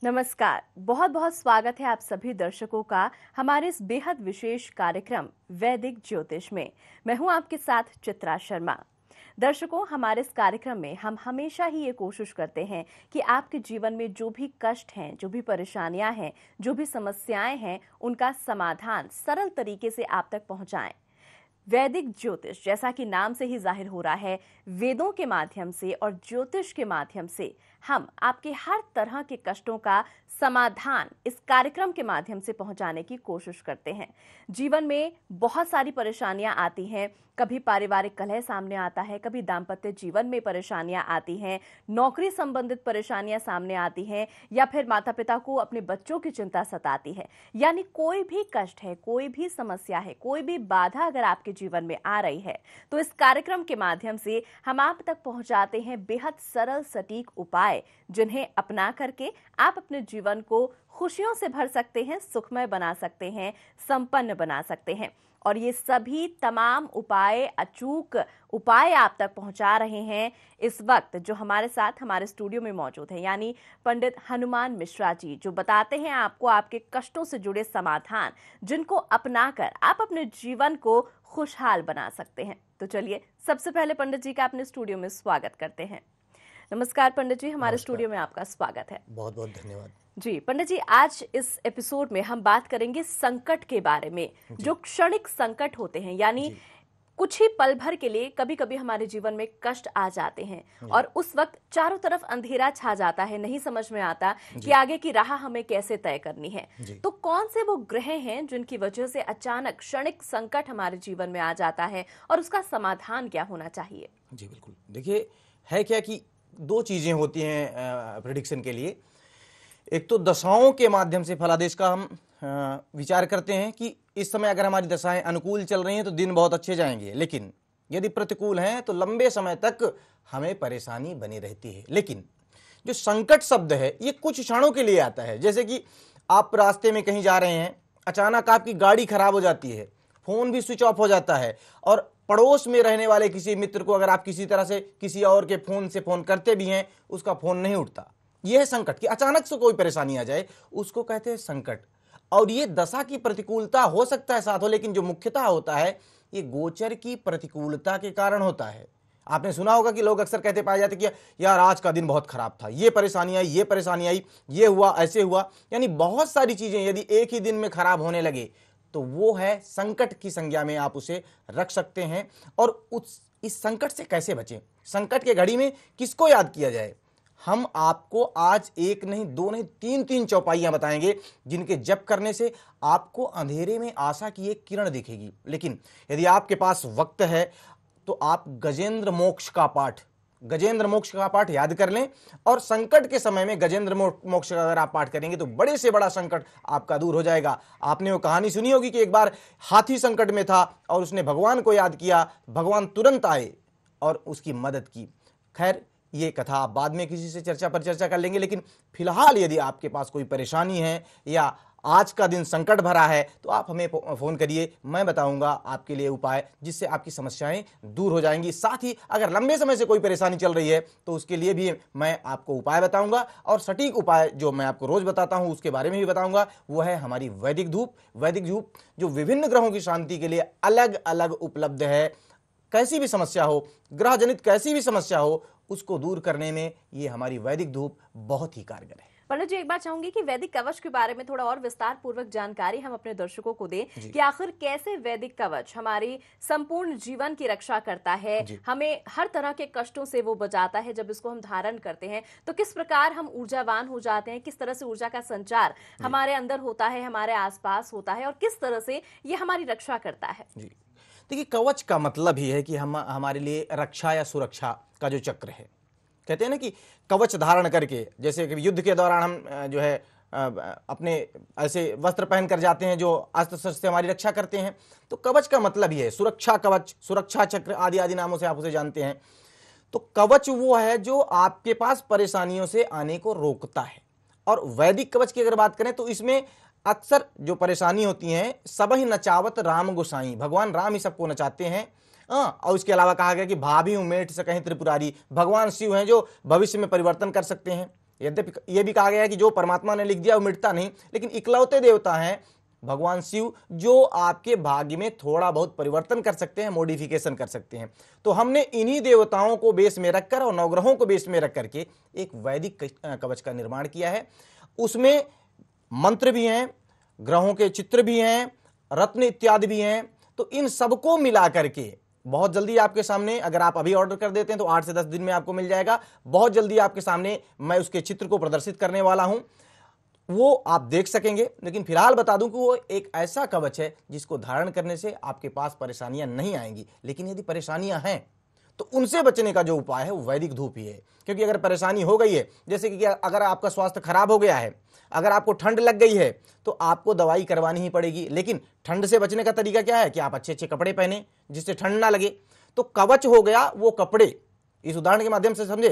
नमस्कार। बहुत बहुत स्वागत है आप सभी दर्शकों का हमारे इस बेहद विशेष कार्यक्रम वैदिक ज्योतिष में। मैं हूं आपके साथ चित्रा शर्मा। दर्शकों, हमारे इस कार्यक्रम में हम हमेशा ही ये कोशिश करते हैं कि आपके जीवन में जो भी कष्ट हैं, जो भी परेशानियां हैं, जो भी समस्याएं हैं, उनका समाधान सरल तरीके से आप तक पहुंचाएं। वैदिक ज्योतिष, जैसा कि नाम से ही जाहिर हो रहा है, वेदों के माध्यम से और ज्योतिष के माध्यम से हम आपके हर तरह के कष्टों का समाधान इस कार्यक्रम के माध्यम से पहुंचाने की कोशिश करते हैं। जीवन में बहुत सारी परेशानियां आती हैं, कभी पारिवारिक कलह सामने आता है, कभी दाम्पत्य जीवन में परेशानियां आती हैं, नौकरी संबंधित परेशानियां सामने आती हैं, या फिर माता पिता को अपने बच्चों की चिंता सताती है। यानी कोई भी कष्ट है, कोई भी समस्या है, कोई भी बाधा अगर आपके जीवन में आ रही है, तो इस कार्यक्रम के माध्यम से हम आप तक पहुंचाते हैं बेहद सरल सटीक उपाय, जिन्हें अपना करके आप अपने जीवन को खुशियों से भर सकते हैं, सुखमय बना सकते हैं, संपन्न बना सकते हैं। और ये सभी तमाम उपाय, अचूक उपाय आप तक पहुंचा रहे हैं इस वक्त जो हमारे साथ हमारे स्टूडियो में मौजूद है, यानी पंडित हनुमान मिश्रा जी, जो बताते हैं आपको आपके कष्टों से जुड़े समाधान, जिनको अपनाकर आप अपने जीवन को खुशहाल बना सकते हैं। तो चलिए सबसे पहले पंडित जी का अपने स्टूडियो में स्वागत करते हैं। नमस्कार पंडित जी, हमारे स्टूडियो में आपका स्वागत है। बहुत बहुत धन्यवाद जी। पंडित जी, आज इस एपिसोड में हम बात करेंगे संकट के बारे में, जो क्षणिक संकट होते हैं, यानी कुछ ही पल भर के लिए कभी कभी हमारे जीवन में कष्ट आ जाते हैं और उस वक्त चारों तरफ अंधेरा छा जाता है, नहीं समझ में आता कि आगे की राह हमें कैसे तय करनी है। तो कौन से वो ग्रह हैं जिनकी वजह से अचानक क्षणिक संकट हमारे जीवन में आ जाता है और उसका समाधान क्या होना चाहिए? जी बिल्कुल। देखिए, है क्या कि दो चीजें होती हैं प्रेडिक्शन के लिए। एक तो दशाओं के माध्यम से फलादेश का हम विचार करते हैं कि इस समय अगर हमारी दशाएं अनुकूल चल रही हैं तो दिन बहुत अच्छे जाएंगे, लेकिन यदि प्रतिकूल हैं तो लंबे समय तक हमें परेशानी बनी रहती है। लेकिन जो संकट शब्द है ये कुछ क्षणों के लिए आता है। जैसे कि आप रास्ते में कहीं जा रहे हैं, अचानक आपकी गाड़ी खराब हो जाती है, फोन भी स्विच ऑफ हो जाता है, और पड़ोस में रहने वाले किसी मित्र को अगर आप किसी तरह से किसी और के फोन से फोन करते भी हैं, उसका फोन नहीं उठता। यह है संकट, कि अचानक से कोई परेशानी आ जाए, उसको कहते हैं संकट। और ये दशा की प्रतिकूलता हो सकता है साथ हो, लेकिन जो मुख्यतः होता है ये गोचर की प्रतिकूलता के कारण होता है। आपने सुना होगा कि लोग अक्सर कहते पाए जाते कि यार आज का दिन बहुत खराब था, ये परेशानी आई, ये परेशानी आई, ये हुआ, ऐसे हुआ। यानी बहुत सारी चीजें यदि एक ही दिन में खराब होने लगे तो वो है संकट की संज्ञा में आप उसे रख सकते हैं। और इस संकट से कैसे बचें, संकट के घड़ी में किसको याद किया जाए, हम आपको आज एक नहीं, दो नहीं, तीन चौपाइयां बताएंगे जिनके जप करने से आपको अंधेरे में आशा की एक किरण दिखेगी। लेकिन यदि आपके पास वक्त है तो आप गजेंद्र मोक्ष का पाठ याद कर लें, और संकट के समय में गजेंद्र मोक्ष का अगर आप पाठ करेंगे तो बड़े से बड़ा संकट आपका दूर हो जाएगा। आपने वो कहानी सुनी होगी कि एक बार हाथी संकट में था और उसने भगवान को याद किया, भगवान तुरंत आए और उसकी मदद की। खैर, ये कथा आप बाद में किसी से चर्चा कर लेंगे, लेकिन फिलहाल यदि आपके पास कोई परेशानी है या आज का दिन संकट भरा है तो आप हमें फोन करिए, मैं बताऊंगा आपके लिए उपाय जिससे आपकी समस्याएं दूर हो जाएंगी। साथ ही अगर लंबे समय से कोई परेशानी चल रही है तो उसके लिए भी मैं आपको उपाय बताऊंगा, और सटीक उपाय जो मैं आपको रोज बताता हूं उसके बारे में भी बताऊंगा। वो है हमारी वैदिक धूप जो विभिन्न ग्रहों की शांति के लिए अलग अलग उपलब्ध है। कैसी भी समस्या हो, ग्रह जनित कैसी भी समस्या हो, उसको दूर करने में ये हमारी वैदिक धूप बहुत ही कारगर है। पंडित जी, एक बात चाहूंगी कि वैदिक कवच के बारे में थोड़ा और विस्तार पूर्वक जानकारी हम अपने दर्शकों को दें कि आखिर कैसे वैदिक कवच हमारी संपूर्ण जीवन की रक्षा करता है, हमें हर तरह के कष्टों से वो बचाता है। जब इसको हम धारण करते हैं तो किस प्रकार हम ऊर्जावान हो जाते हैं, किस तरह से ऊर्जा का संचार हमारे अंदर होता है, हमारे आसपास होता है, और किस तरह से ये हमारी रक्षा करता है। देखिए, कवच का मतलब ही है कि हमारे लिए रक्षा या सुरक्षा का जो चक्र है। कहते हैं ना कि कवच धारण करके, जैसे कि युद्ध के दौरान हम जो है अपने ऐसे वस्त्र पहन कर जाते हैं जो अस्त्र शस्त्र से हमारी रक्षा करते हैं, तो कवच का मतलब ही है सुरक्षा कवच, सुरक्षा चक्र आदि आदि नामों से आप उसे जानते हैं। तो कवच वो है जो आपके पास परेशानियों से आने को रोकता है। और वैदिक कवच की अगर बात करें तो इसमें अक्सर जो परेशानी होती है, सब ही नचावत राम गोसाई, भगवान राम ही सबको नचाते हैं। और इसके अलावा कहा गया कि भाभी उमेठ से कहीं त्रिपुरारी, भगवान शिव हैं जो भविष्य में परिवर्तन कर सकते हैं। यद्यपि यह भी कहा गया है कि जो परमात्मा ने लिख दिया वो मिटता नहीं, लेकिन इकलौते देवता हैं भगवान शिव जो आपके भाग्य में थोड़ा बहुत परिवर्तन कर सकते हैं, मॉडिफिकेशन कर सकते हैं। तो हमने इन्हीं देवताओं को बेस में रखकर और नवग्रहों को बेस में रख करके एक वैदिक कवच का निर्माण किया है। उसमें मंत्र भी हैं, ग्रहों के चित्र भी हैं, रत्न इत्यादि भी हैं। तो इन सबको मिला करके बहुत जल्दी आपके सामने, अगर आप अभी ऑर्डर कर देते हैं तो 8 से 10 दिन में आपको मिल जाएगा। बहुत जल्दी आपके सामने मैं उसके चित्र को प्रदर्शित करने वाला हूं, वो आप देख सकेंगे। लेकिन फिलहाल बता दूं कि वो एक ऐसा कवच है जिसको धारण करने से आपके पास परेशानियां नहीं आएंगी, लेकिन यदि परेशानियां हैं तो उनसे बचने का जो उपाय है वो वैदिक धूप ही है। क्योंकि अगर परेशानी हो गई है, जैसे कि अगर आपका स्वास्थ्य खराब हो गया है, अगर आपको ठंड लग गई है तो आपको दवाई करवानी ही पड़ेगी। लेकिन ठंड से बचने का तरीका क्या है कि आप अच्छे अच्छे कपड़े पहने जिससे ठंड ना लगे। तो कवच हो गया वो कपड़े, इस उदाहरण के माध्यम से समझे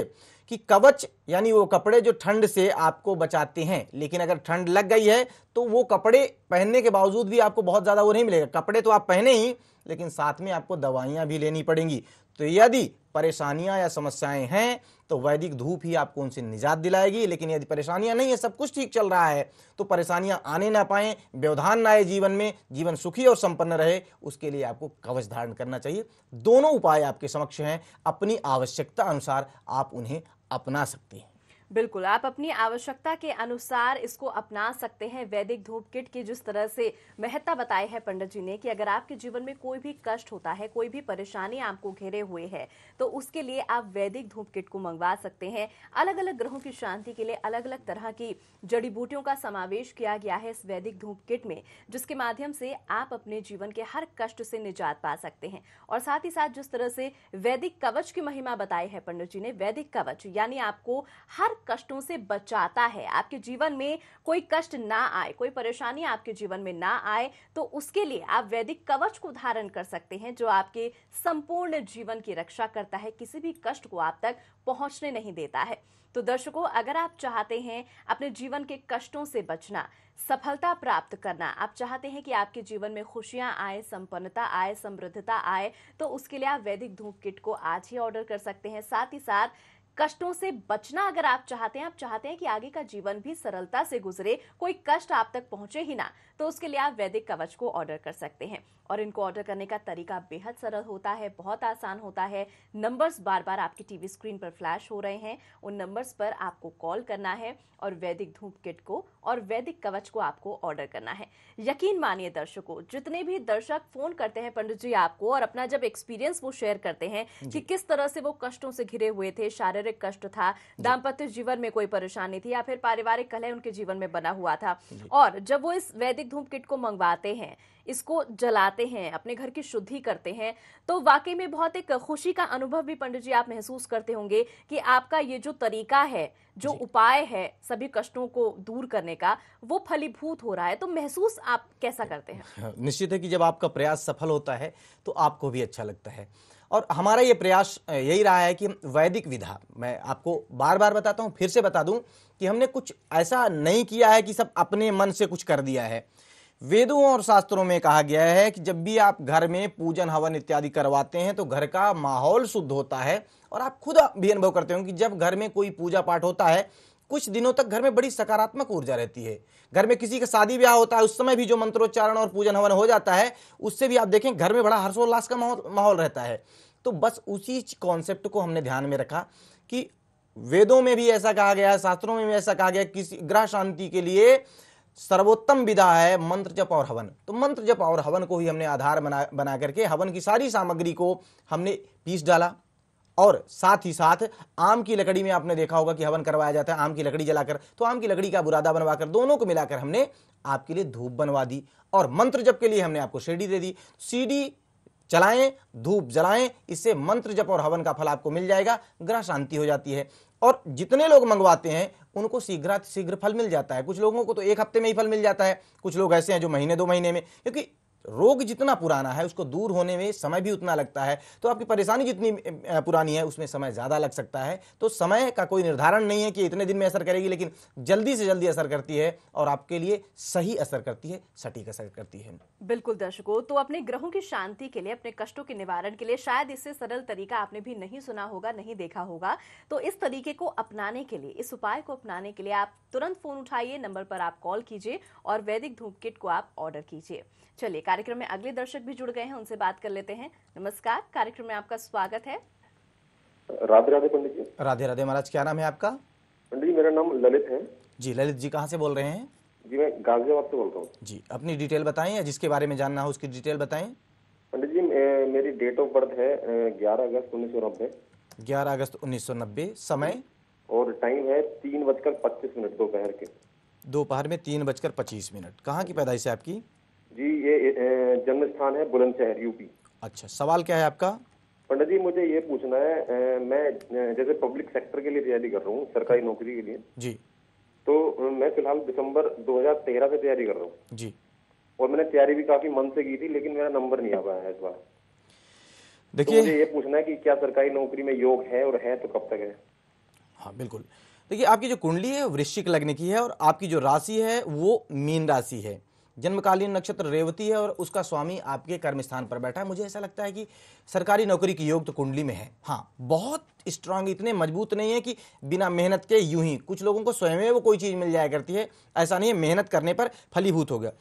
कि कवच यानी वो कपड़े जो ठंड से आपको बचाते हैं। लेकिन अगर ठंड लग गई है तो वो कपड़े पहनने के बावजूद भी आपको बहुत ज्यादा वो नहीं मिलेगा। कपड़े तो आप पहने ही, लेकिन साथ में आपको दवाइयां भी लेनी पड़ेंगी। तो यदि परेशानियां या समस्याएं हैं तो वैदिक धूप ही आपको उनसे निजात दिलाएगी। लेकिन यदि परेशानियां नहीं है, सब कुछ ठीक चल रहा है, तो परेशानियां आने ना पाए, व्यवधान ना आए जीवन में, जीवन सुखी और संपन्न रहे, उसके लिए आपको कवच धारण करना चाहिए। दोनों उपाय आपके समक्ष हैं, अपनी आवश्यकता अनुसार आप उन्हें अपना सकते हैं। बिल्कुल, आप अपनी आवश्यकता के अनुसार इसको अपना सकते हैं। वैदिक धूप किट की जिस तरह से महत्ता बताई है पंडित जी ने कि अगर आपके जीवन में कोई भी कष्ट होता है, कोई भी परेशानी आपको घेरे हुए है, तो उसके लिए आप वैदिक धूप किट को मंगवा सकते हैं। अलग अलग ग्रहों की शांति के लिए अलग अलग तरह की जड़ी बूटियों का समावेश किया गया है इस वैदिक धूप किट में, जिसके माध्यम से आप अपने जीवन के हर कष्ट से निजात पा सकते हैं। और साथ ही साथ जिस तरह से वैदिक कवच की महिमा बताई है पंडित जी ने, वैदिक कवच यानी आपको हर कष्टों से बचाता है। आपके जीवन में कोई कष्ट ना आए, कोई परेशानी आपके जीवन में ना आए, तो उसके लिए आप वैदिक कवच को धारण कर सकते हैं, जो आपके संपूर्ण जीवन की रक्षा करता है, किसी भी कष्ट को आप तक पहुंचने नहीं देता है। तो दर्शकों, अगर आप चाहते हैं अपने जीवन के कष्टों से बचना, सफलता प्राप्त करना, आप चाहते हैं कि आपके जीवन में खुशियां आए, संपन्नता आए, समृद्धता आए, तो उसके लिए आप वैदिक धूप किट को आज ही ऑर्डर कर सकते हैं। साथ ही साथ कष्टों से बचना अगर आप चाहते हैं कि आगे का जीवन भी सरलता से गुजरे, कोई कष्ट आप तक पहुंचे ही ना, तो उसके लिए आप वैदिक कवच को ऑर्डर कर सकते हैं। और इनको ऑर्डर करने का तरीका बेहद सरल होता है, बहुत आसान होता है। नंबर्स बार बार आपकी टीवी स्क्रीन पर फ्लैश हो रहे हैं, उन नंबर्स पर आपको कॉल करना है और वैदिक धूप किट को और वैदिक कवच को आपको ऑर्डर करना है। यकीन मानिए दर्शकों, जितने भी दर्शक फोन करते हैं पंडित जी आपको और अपना जब एक्सपीरियंस वो शेयर करते हैं कि किस तरह से वो कष्टों से घिरे हुए थे, शारीरिक कष्ट था, दाम्पत्य जीवन में कोई परेशानी थी या फिर पारिवारिक कलह उनके जीवन में बना हुआ था, और जब वो इस वैदिक धूप किट को मंगवाते हैं, इसको जलाते हैं, अपने घर की शुद्धि करते हैं, तो वाकई में बहुत एक खुशी का अनुभव भी पंडित जी आप महसूस करते होंगे कि आपका ये जो तरीका है, जो उपाय है सभी कष्टों को दूर करने का, वो फलीभूत हो रहा है। तो महसूस आप कैसा करते हैं? निश्चित है कि जब आपका प्रयास सफल होता है तो आपको भी अच्छा लगता है। और हमारा ये प्रयास यही रहा है कि वैदिक विधा, मैं आपको बार बार बताता हूँ, फिर से बता दूं कि हमने कुछ ऐसा नहीं किया है कि सब अपने मन से कुछ कर दिया है। वेदों और शास्त्रों में कहा गया है कि जब भी आप घर में पूजन हवन इत्यादि करवाते हैं तो घर का माहौल शुद्ध होता है। और आप खुद भी अनुभव करते हो कि जब घर में कोई पूजा पाठ होता है, कुछ दिनों तक घर में बड़ी सकारात्मक ऊर्जा रहती है। घर में किसी का शादी ब्याह होता है, उस समय भी जो मंत्रोच्चारण और पूजन हवन हो जाता है, उससे भी आप देखें घर में बड़ा हर्षोल्लास का माहौल रहता है। तो बस उसी कॉन्सेप्ट को हमने ध्यान में रखा कि वेदों में भी ऐसा कहा गया है, शास्त्रों में भी ऐसा कहा गया, किसी ग्रह शांति के लिए सर्वोत्तम विधा है मंत्र जप और हवन। तो मंत्र जप और हवन को ही हमने आधार बना करके हवन की सारी सामग्री को हमने पीस डाला। और साथ ही साथ आम की लकड़ी में आपने देखा होगा कि हवन करवाया जाता है आम की लकड़ी जलाकर, तो आम की लकड़ी का बुरादा बनवाकर दोनों को मिलाकर हमने आपके लिए धूप बनवा दी। और मंत्र जप के लिए हमने आपको सीढ़ी दे दी। सीढ़ी चलाएं, धूप जलाएं, इससे मंत्र जप और हवन का फल आपको मिल जाएगा, ग्रह शांति हो जाती है। और जितने लोग मंगवाते हैं उनको शीघ्र फल मिल जाता है। कुछ लोगों को तो 1 हफ्ते में ही फल मिल जाता है, कुछ लोग ऐसे हैं जो महीने 2 महीने में, क्योंकि रोग जितना पुराना है उसको दूर होने में समय भी उतना लगता है, तो आपकी परेशानी जितनी पुरानी है उसमें समय ज़्यादा लग सकता है। तो समय का कोई निर्धारण नहीं है कि इतने दिन में असर करेगी, लेकिन जल्दी से जल्दी असर करती है और आपके लिए सही असर करती है, सटीक असर करती है। बिल्कुल दर्शकों, तो अपने ग्रहों की शांति के लिए, अपने कष्टों के निवारण के लिए शायद इससे सरल तरीका आपने भी नहीं सुना होगा, नहीं देखा होगा। तो इस तरीके को अपनाने के लिए, इस उपाय को अपनाने के लिए आप तुरंत फोन उठाइए, नंबर पर आप कॉल कीजिए और वैदिक धूप किट को आप ऑर्डर कीजिए। चलिए, कार्यक्रम में अगले दर्शक भी जुड़ गए हैं, उनसे बात कर लेते हैं। नमस्कार, कार्यक्रम में आपका स्वागत है। राधे राधे पंडित जी। राधे राधे महाराज, क्या नाम है आपका? पंडित जी, मेरा नाम ललित है। जी ललित जी, कहाँ से बोल रहे हैं? जी, मैं गाजियाबाद से बोल रहा हूँ। जी, अपनी डिटेल बताएं या जिसके बारे में जानना हो उसकी डिटेल बताएं। पंडित जी, मेरी डेट ऑफ बर्थ है 11 अगस्त 1990। 11 अगस्त 1990। समय और टाइम है 3:25 दोपहर के। दोपहर में 3:25। कहाँ की पैदाइश है आपकी? जी, ये जन्म स्थान है बुलंदशहर, यूपी। अच्छा, सवाल क्या है आपका? पंडित जी, मुझे ये पूछना है, मैं जैसे पब्लिक सेक्टर के लिए तैयारी कर रहा हूँ, सरकारी नौकरी के लिए। जी। तो मैं फिलहाल दिसंबर 2013 से तैयारी कर रहा हूँ जी। और मैंने तैयारी भी काफी मन से की थी, लेकिन मेरा नंबर नहीं आ पाया है इस बार। देखिए, तो मुझे ये पूछना है कि क्या सरकारी नौकरी में योग है, और है तो कब तक है? हाँ बिल्कुल। देखिए, आपकी जो कुंडली है वृश्चिक लग्न की है और आपकी जो राशि है वो मीन राशि है। जन्मकालीन नक्षत्र रेवती है और उसका स्वामी आपके कर्म स्थान पर बैठा है। मुझे ऐसा लगता है कि सरकारी नौकरी की योग तो कुंडली में है। हाँ, बहुत स्ट्रांग, इतने मजबूत नहीं है कि बिना मेहनत के यूं ही, कुछ लोगों को स्वयं वो कोई चीज़ मिल जाया करती है, ऐसा नहीं है, मेहनत करने पर फलीभूत हो गया।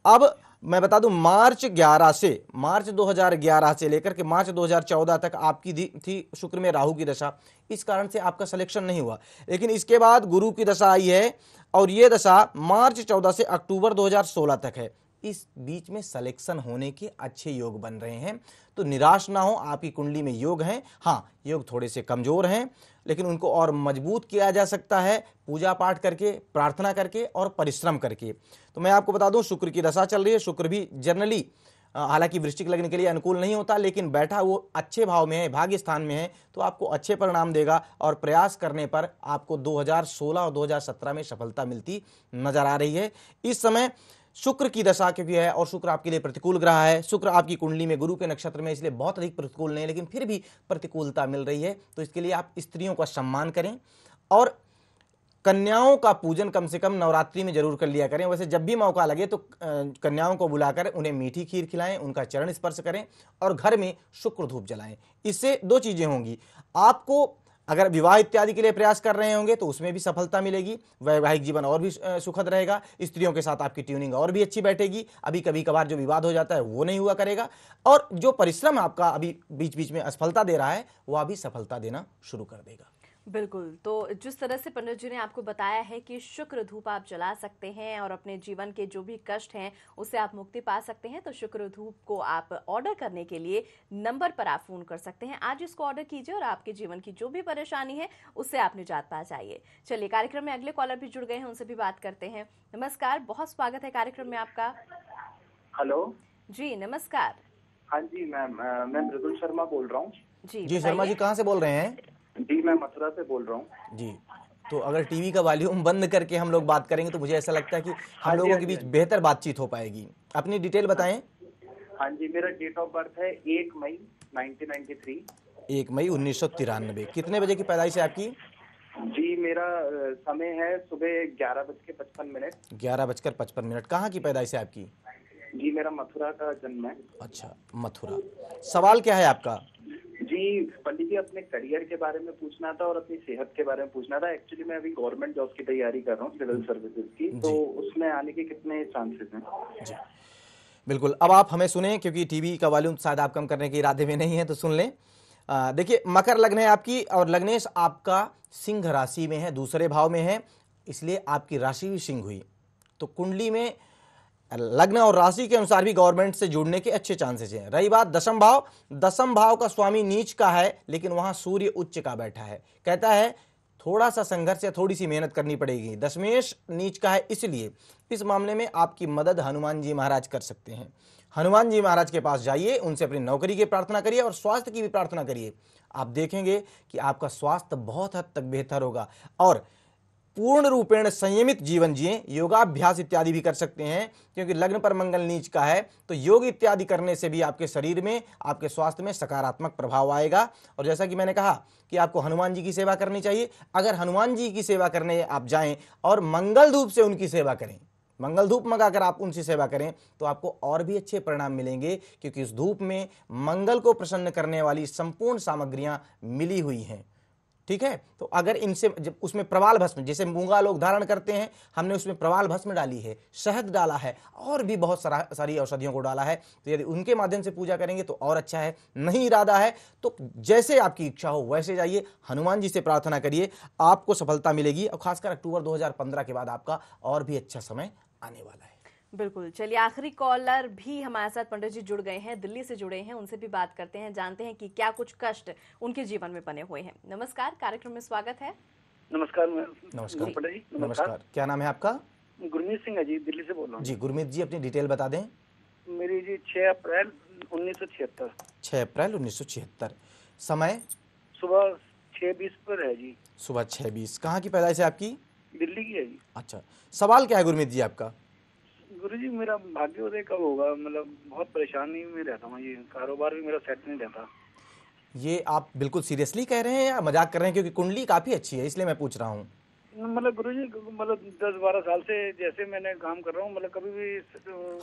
अब मैं बता दूं, मार्च 2011 से लेकर के मार्च 2014 तक आपकी थी शुक्र में राहु की दशा, इस कारण से आपका सिलेक्शन नहीं हुआ। लेकिन इसके बाद गुरु की दशा आई है और ये दशा मार्च 14 से अक्टूबर 2016 तक है। इस बीच में सिलेक्शन होने के अच्छे योग बन रहे हैं, तो निराश ना हो, आपकी कुंडली में योग हैं। हाँ, योग थोड़े से कमजोर हैं, लेकिन उनको और मजबूत किया जा सकता है पूजा पाठ करके, प्रार्थना करके और परिश्रम करके। तो मैं आपको बता दूं, शुक्र की दशा चल रही है। शुक्र भी जनरली, हालांकि वृश्चिक लग्न के लिए अनुकूल नहीं होता, लेकिन बैठा वो अच्छे भाव में है, भाग्य स्थान में है, तो आपको अच्छे परिणाम देगा और प्रयास करने पर आपको 2016 और 2017 में सफलता मिलती नजर आ रही है। इस समय शुक्र की दशा के भी है और शुक्र आपके लिए प्रतिकूल ग्रह है। शुक्र आपकी कुंडली में गुरु के नक्षत्र में, इसलिए बहुत अधिक प्रतिकूल नहीं, लेकिन फिर भी प्रतिकूलता मिल रही है। तो इसके लिए आप स्त्रियों का सम्मान करें और कन्याओं का पूजन कम से कम नवरात्रि में जरूर कर लिया करें। वैसे जब भी मौका लगे तो कन्याओं को बुलाकर उन्हें मीठी खीर खिलाएं, उनका चरण स्पर्श करें और घर में शुक्र धूप जलाएं। इससे दो चीजें होंगी, आपको अगर विवाह इत्यादि के लिए प्रयास कर रहे होंगे तो उसमें भी सफलता मिलेगी, वैवाहिक जीवन और भी सुखद रहेगा, स्त्रियों के साथ आपकी ट्यूनिंग और भी अच्छी बैठेगी, अभी कभी कभार जो विवाद हो जाता है वो नहीं हुआ करेगा, और जो परिश्रम आपका अभी बीच बीच में असफलता दे रहा है वो अभी सफलता देना शुरू कर देगा। बिल्कुल। तो जिस तरह से पंडित जी ने आपको बताया है कि शुक्र धूप आप जला सकते हैं और अपने जीवन के जो भी कष्ट हैं उससे आप मुक्ति पा सकते हैं, तो शुक्र धूप को आप ऑर्डर करने के लिए नंबर पर आप फोन कर सकते हैं। आज इसको ऑर्डर कीजिए और आपके जीवन की जो भी परेशानी है उससे आप निजात पा जाइए। चलिए, कार्यक्रम में अगले कॉलर भी जुड़ गए हैं, उनसे भी बात करते हैं। नमस्कार, बहुत स्वागत है कार्यक्रम में आपका। हेलो जी नमस्कार। हाँ जी मैम, मैं मृदुल शर्मा बोल रहा हूँ। जी शर्मा जी, कहाँ से बोल रहे हैं? जी, मैं मथुरा से बोल रहा हूँ। जी, तो अगर टीवी का वॉल्यूम बंद करके हम लोग बात करेंगे तो मुझे ऐसा लगता है कि हम लोगों के बीच बेहतर बातचीत हो पाएगी। अपनी डिटेल बताएं। हाँ जी, मेरा डेट ऑफ बर्थ है 1 मई 1993। 1 मई 1993। कितने बजे की पैदाइश है आपकी? जी, मेरा समय है सुबह 11:55। 11:55। कहाँ की पैदाइश है आपकी? जी, मेरा मथुरा का जन्म है। अच्छा, मथुरा। सवाल क्या है आपका? जी पंडित जी, अपने करियर के बारे में पूछना था और अपनी सेहत के बारे में पूछना था। एक्चुअली मैं अभी गवर्नमेंट जॉब की तैयारी कर रहा हूँ, सिविल सर्विसेज की, तो उसमें आने के कितने चांसेस हैं? जी बिल्कुल। अब आप हमें सुने, क्योंकि टीवी का वॉल्यूम शायद आप कम करने के इरादे में नहीं है, तो सुन लें। देखिए, मकर लग्न है आपकी और लग्नेश आपका सिंह राशि में है, दूसरे भाव में है, इसलिए आपकी राशि भी सिंह हुई। तो कुंडली में लग्न और राशि के अनुसार भी गवर्नमेंट से जुड़ने के अच्छे चांसेस हैं। रही बात दशम भाव, दशम भाव का स्वामी नीच का है, लेकिन वहां सूर्य उच्च का बैठा है। कहता है थोड़ा सा संघर्ष या थोड़ी सी मेहनत करनी पड़ेगी। दशमेश नीच का है, इसलिए इस मामले में आपकी मदद हनुमान जी महाराज कर सकते हैं। हनुमान जी महाराज के पास जाइए, उनसे अपनी नौकरी की प्रार्थना करिए और स्वास्थ्य की भी प्रार्थना करिए। आप देखेंगे कि आपका स्वास्थ्य बहुत हद तक बेहतर होगा और पूर्ण रूपेण संयमित जीवन जिए, योगाभ्यास इत्यादि भी कर सकते हैं, क्योंकि लग्न पर मंगल नीच का है, तो योग इत्यादि करने से भी आपके शरीर में, आपके स्वास्थ्य में सकारात्मक प्रभाव आएगा। और जैसा कि मैंने कहा कि आपको हनुमान जी की सेवा करनी चाहिए। अगर हनुमान जी की सेवा करने आप जाएं और मंगल धूप से उनकी सेवा करें, मंगल धूप मंगाकर आप उनसे सेवा करें, तो आपको और भी अच्छे परिणाम मिलेंगे, क्योंकि इस धूप में मंगल को प्रसन्न करने वाली संपूर्ण सामग्रियां मिली हुई हैं। ठीक है, तो अगर इनसे जब उसमें प्रवाल भस्म, जैसे मूंगा लोग धारण करते हैं, हमने उसमें प्रवाल भस्म डाली है, शहद डाला है और भी बहुत सारी औषधियों को डाला है, तो यदि उनके माध्यम से पूजा करेंगे तो और अच्छा है। नहीं इरादा है तो जैसे आपकी इच्छा हो वैसे जाइए, हनुमान जी से प्रार्थना करिए, आपको सफलता मिलेगी। और खासकर अक्टूबर 2015 के बाद आपका और भी अच्छा समय आने वाला है। बिल्कुल, चलिए आखिरी कॉलर भी हमारे साथ पंडित जी जुड़ गए हैं, दिल्ली से जुड़े हैं, उनसे भी बात करते हैं, जानते हैं कि क्या कुछ कष्ट उनके जीवन में बने हुए हैं। नमस्कार, कार्यक्रम में स्वागत है। नमस्कार। नमस्कार पंडित जी, नमस्कार। क्या नाम है आपका? गुरमीत सिंह है जी, दिल्ली से बोल रहा हूँ जी। गुरमीत जी, अपनी डिटेल बता दें। मेरी जी 6 अप्रैल 1976। 6 अप्रैल 1976। समय? सुबह 6:20 पर है जी। सुबह 6:20। कहाँ की पैदाइश है आपकी? दिल्ली की है जी। अच्छा, सवाल क्या है गुरमीत जी आपका? गुरुजी, मेरा भाग्योदय कब होगा? मतलब बहुत परेशानी में रहता हूँ, ये कारोबार भी मेरा सेट नहीं रहता। ये आप बिल्कुल सीरियसली कह रहे हैं या मजाक कर रहे हैं? क्योंकि कुंडली काफी अच्छी है, इसलिए मैं पूछ रहा हूँ। मतलब गुरुजी, मतलब 10-12 साल से जैसे मैंने काम कर रहा हूँ, मतलब कभी भी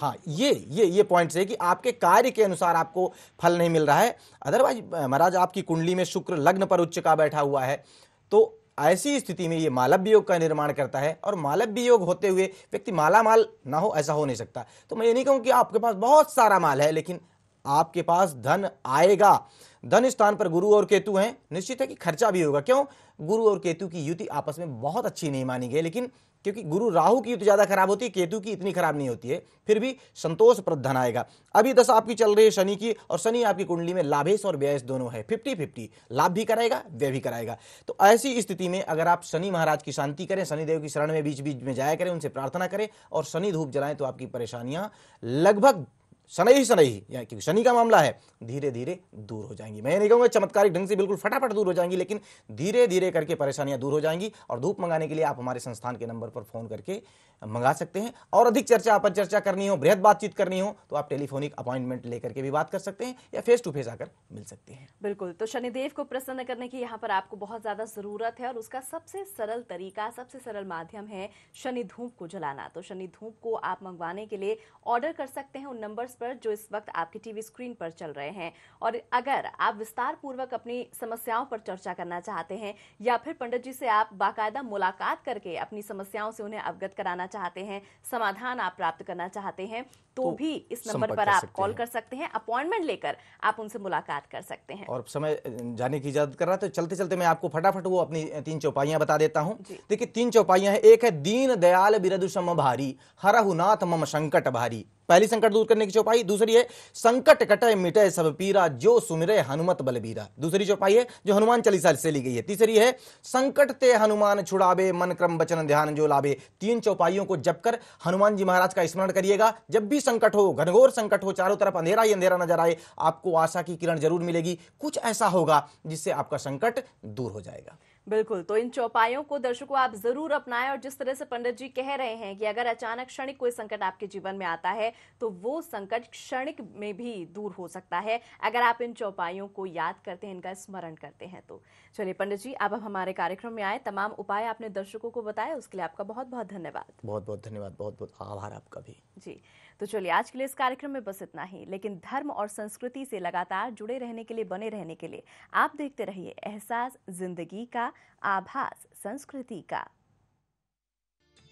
हाँ, ये पॉइंट है कि आपके कार्य के अनुसार आपको फल नहीं मिल रहा है। अदरवाइज महाराज, आपकी कुंडली में शुक्र लग्न पर उच्च का बैठा हुआ है, तो ऐसी स्थिति में ये मालव्य योग का निर्माण करता है, और मालव्य योग होते हुए व्यक्ति माला माल ना हो, ऐसा हो नहीं सकता। तो मैं ये नहीं कहूँ कि आपके पास बहुत सारा माल है, लेकिन आपके पास धन आएगा। धन स्थान पर गुरु और केतु हैं, निश्चित है कि खर्चा भी होगा। क्यों? गुरु और केतु की युति आपस में बहुत अच्छी नहीं मानी गई, लेकिन क्योंकि गुरु राहु की युति ज्यादा खराब होती है, केतु की इतनी खराब नहीं होती है, फिर भी संतोषप्रद धन आएगा। अभी दशा आपकी चल रही है शनि की, और शनि आपकी कुंडली में लाभेश और व्ययेश दोनों है, 50-50, लाभ भी कराएगा, व्यय भी कराएगा। तो ऐसी स्थिति में अगर आप शनि महाराज की शांति करें, शनिदेव की शरण में बीच बीच में जाया करें, उनसे प्रार्थना करें और शनि धूप जलाएं, तो आपकी परेशानियां लगभग शनि ही या क्योंकि शनि का मामला है, धीरे धीरे दूर हो जाएंगी। मैं नहीं कहूँगा चमत्कारिक ढंग से बिल्कुल फटाफट दूर हो जाएंगी, लेकिन धीरे धीरे करके परेशानियां दूर हो जाएंगी। और धूप मंगाने के लिए आप हमारे संस्थान के नंबर पर फोन करके मंगा सकते हैं। और अधिक चर्चा करनी हो, बृहद बातचीत करनी हो, तो आप टेलीफोनिक अपॉइंटमेंट लेकर के भी बात कर सकते हैं, या फेस टू फेस आकर मिल सकते हैं। बिल्कुल, तो शनिदेव को प्रसन्न करने की यहाँ पर आपको बहुत ज्यादा जरूरत है, और उसका सबसे सरल तरीका, सबसे सरल माध्यम है शनि धूप को जलाना। तो शनि धूप को आप मंगवाने के लिए ऑर्डर कर सकते हैं उन नंबर्स पर जो इस वक्त आपकी टीवी स्क्रीन पर चल रहे हैं। और अगर आप विस्तार पूर्वक अपनी समस्याओं पर चर्चा करना चाहते हैं, या फिर पंडित जी से आप बाकायदा मुलाकात करके अपनी समस्याओं से उन्हें अवगत कराना चाहते हैं, समाधान आप प्राप्त करना चाहते हैं, तो भी इस नंबर पर आप कॉल कर सकते हैं, अपॉइंटमेंट लेकर आप उनसे मुलाकात कर सकते हैं। और समय जाने की इजाजत कर रहा है, तो चलते चलते मैं आपको फटाफट वो अपनी 3 चौपाइयां बता देता हूं। देखिए, 3 चौपाइयां हैं। एक है दीन दयाल बिरदु सम भारी, हरहु नाथ मम संकट भारी, पहली संकट दूर करने की चौपाई। दूसरी है संकट कटे मिटे सब पीरा, जो सुमिरे हनुमत बलबीरा, दूसरी चौपाई है जो हनुमान चालीसा से ली गई है। तीसरी है संकट ते हनुमान छुड़ावे, मन क्रम वचन ध्यान जो लाभे। 3 चौपाइयों को जप कर हनुमान जी महाराज का स्मरण करिएगा। जब भी संकट हो, घनघोर संकट हो, चारों तरफ अंधेरा ही अंधेरा नजर आए, आपको आशा की किरण जरूर मिलेगी। कुछ ऐसा होगा जिससे आपका संकट दूर हो जाएगा। बिल्कुल, तो इन चौपाइयों को दर्शकों आप जरूर अपनाएं। और जिस तरह से पंडित जी कह रहे हैं कि अगर अचानक क्षणिक कोई संकट आपके जीवन में आता है, तो वो संकट क्षणिक में भी दूर हो सकता है अगर आप इन चौपाइयों को याद करते हैं, इनका स्मरण करते हैं। तो चलिए पंडित जी, अब हमारे कार्यक्रम में आए, तमाम उपाय आपने दर्शकों को बताए, उसके लिए आपका बहुत बहुत धन्यवाद। बहुत बहुत धन्यवाद, बहुत बहुत आभार आपका भी। जी, तो चलिए आज के लिए इस कार्यक्रम में बस इतना ही, लेकिन धर्म और संस्कृति से लगातार जुड़े रहने के लिए, बने रहने के लिए आप देखते रहिए एहसास जिंदगी का, आभास संस्कृति का।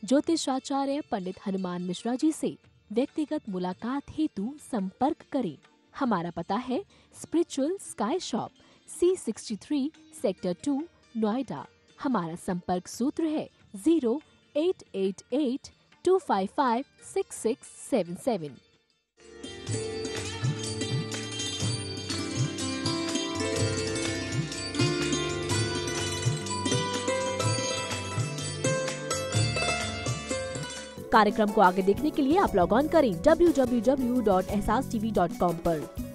ज्योतिषाचार्य पंडित हनुमान मिश्रा जी से व्यक्तिगत मुलाकात हेतु संपर्क करें। हमारा पता है spiritual sky shop, C63 sector 2 Noida. हमारा संपर्क सूत्र है 0888-255-6677। कार्यक्रम को आगे देखने के लिए आप लॉग ऑन करें www.ehsastv.com पर।